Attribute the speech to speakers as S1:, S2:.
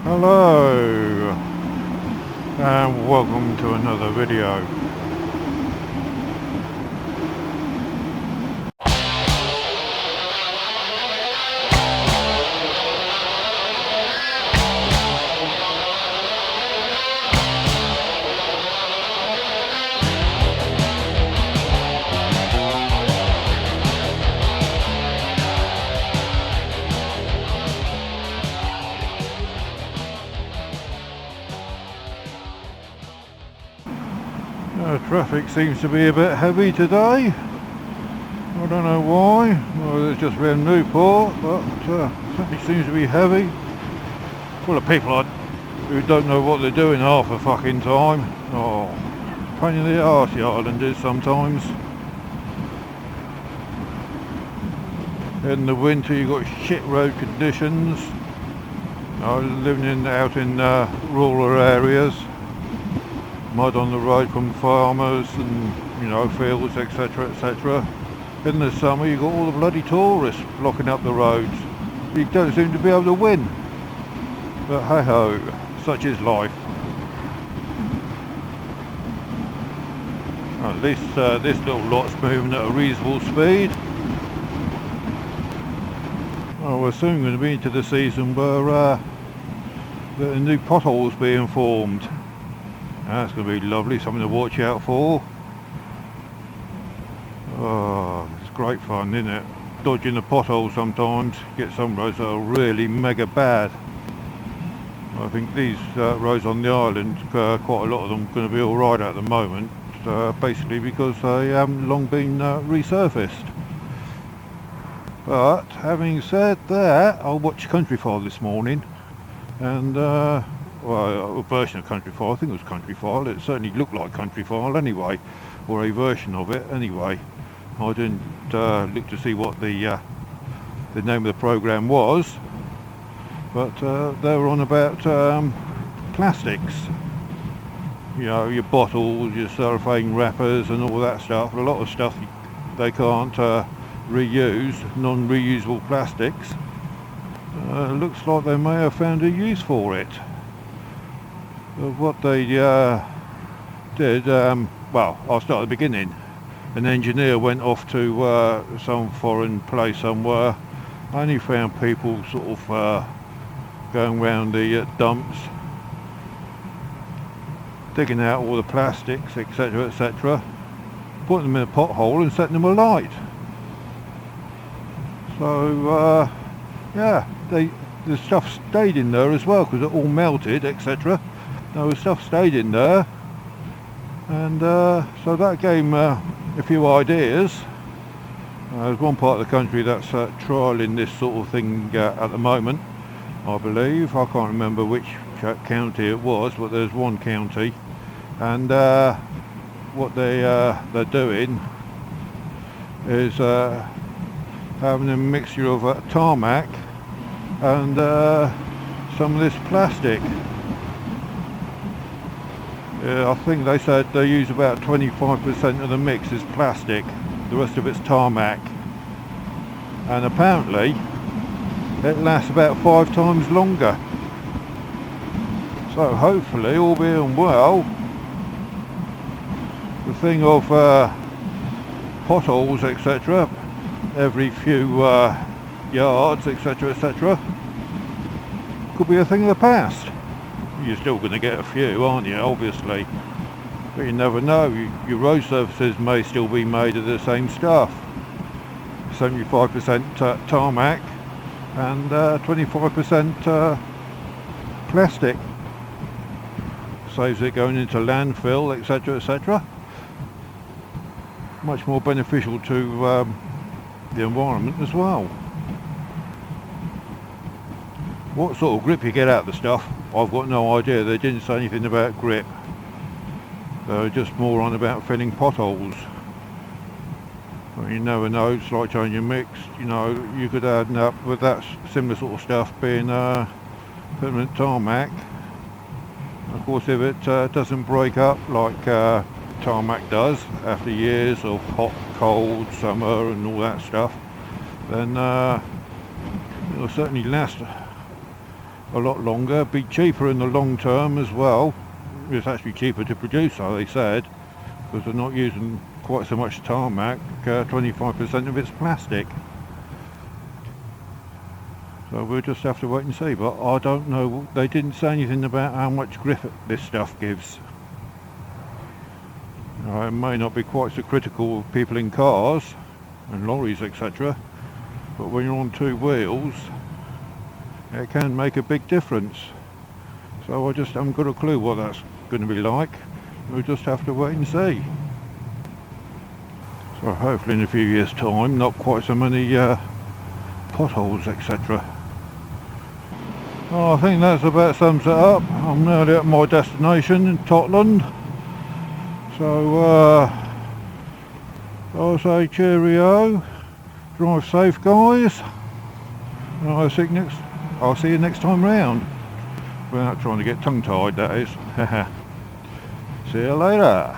S1: Hello and welcome to another video. Traffic seems to be a bit heavy today. I don't know why. Well, it's just around Newport, but certainly seems to be heavy. Full of people who don't know what they're doing half the fucking time. Oh, pain in the arse the island is sometimes. In the winter you've got shit road conditions. Living out in rural areas. Mud on the road from farmers and fields, etc, etc. In the summer you've got all the bloody tourists blocking up the roads. You don't seem to be able to win, but hey ho, such is life. At least this little lot's moving at a reasonable speed. Oh, we're soon going to be into the season where the new potholes being formed. That's going to be lovely, something to watch out for. Oh, it's great fun, isn't it? Dodging the potholes sometimes. Get some roads that are really mega bad. I think these roads on the island, quite a lot of them are going to be alright at the moment, basically because they haven't long been resurfaced. But having said that, I watched Countryfile this morning, and well, a version of Countryfile, I think it was Countryfile, it certainly looked like Countryfile anyway, or a version of it anyway. I didn't look to see what the name of the programme was, but they were on about plastics. You know, your bottles, your cellophane wrappers and all that stuff. A lot of stuff they can't reuse, non-reusable plastics. Looks like they may have found a use for it. What they did, well, I'll start at the beginning. An engineer went off to some foreign place somewhere, and he found people sort of going around the dumps, digging out all the plastics, etc, etc, putting them in a pothole and setting them alight. So yeah, the stuff stayed in there as well because it all melted, etc. The stuff stayed in there, and so that gave him a few ideas. There's one part of the country that's trialling this sort of thing at the moment, I believe. I can't remember which county it was, but there's one county, and what they're doing is having a mixture of tarmac and some of this plastic. I think they said they use about 25% of the mix is plastic, the rest of it's tarmac, and apparently it lasts about 5 times longer. So hopefully, all being well, the thing of potholes, etc, every few yards, etc, etc, could be a thing of the past. You're still going to get a few, aren't you, obviously, but you never know. Your road surfaces may still be made of the same stuff. 75% tarmac and 25% plastic. Saves it going into landfill, etc, etc. Much more beneficial to the environment as well. What sort of grip you get out of the stuff, I've got no idea. They didn't say anything about grip. They were just more on about filling potholes. Well, you never know, it's like changing mix. You know, you could add up with that similar sort of stuff being permanent tarmac. Of course, if it doesn't break up like tarmac does after years of hot, cold, summer and all that stuff, then it'll certainly last a lot longer, be cheaper in the long term as well. It's actually cheaper to produce, so they said, because they're not using quite so much tarmac, 25% of it's plastic. So we'll just have to wait and see, but I don't know, they didn't say anything about how much grip this stuff gives. It may not be quite so critical of people in cars and lorries, etc., but when you're on two wheels, it can make a big difference. So I just haven't got a clue what that's going to be like. We'll just have to wait and see. So hopefully in a few years' time, not quite so many potholes, etc. Well, I think that's about sums it up. I'm nearly at my destination in Totland. So I'll say cheerio, drive safe guys, and I'll see you next time round. Without trying to get tongue tied, that is. See you later.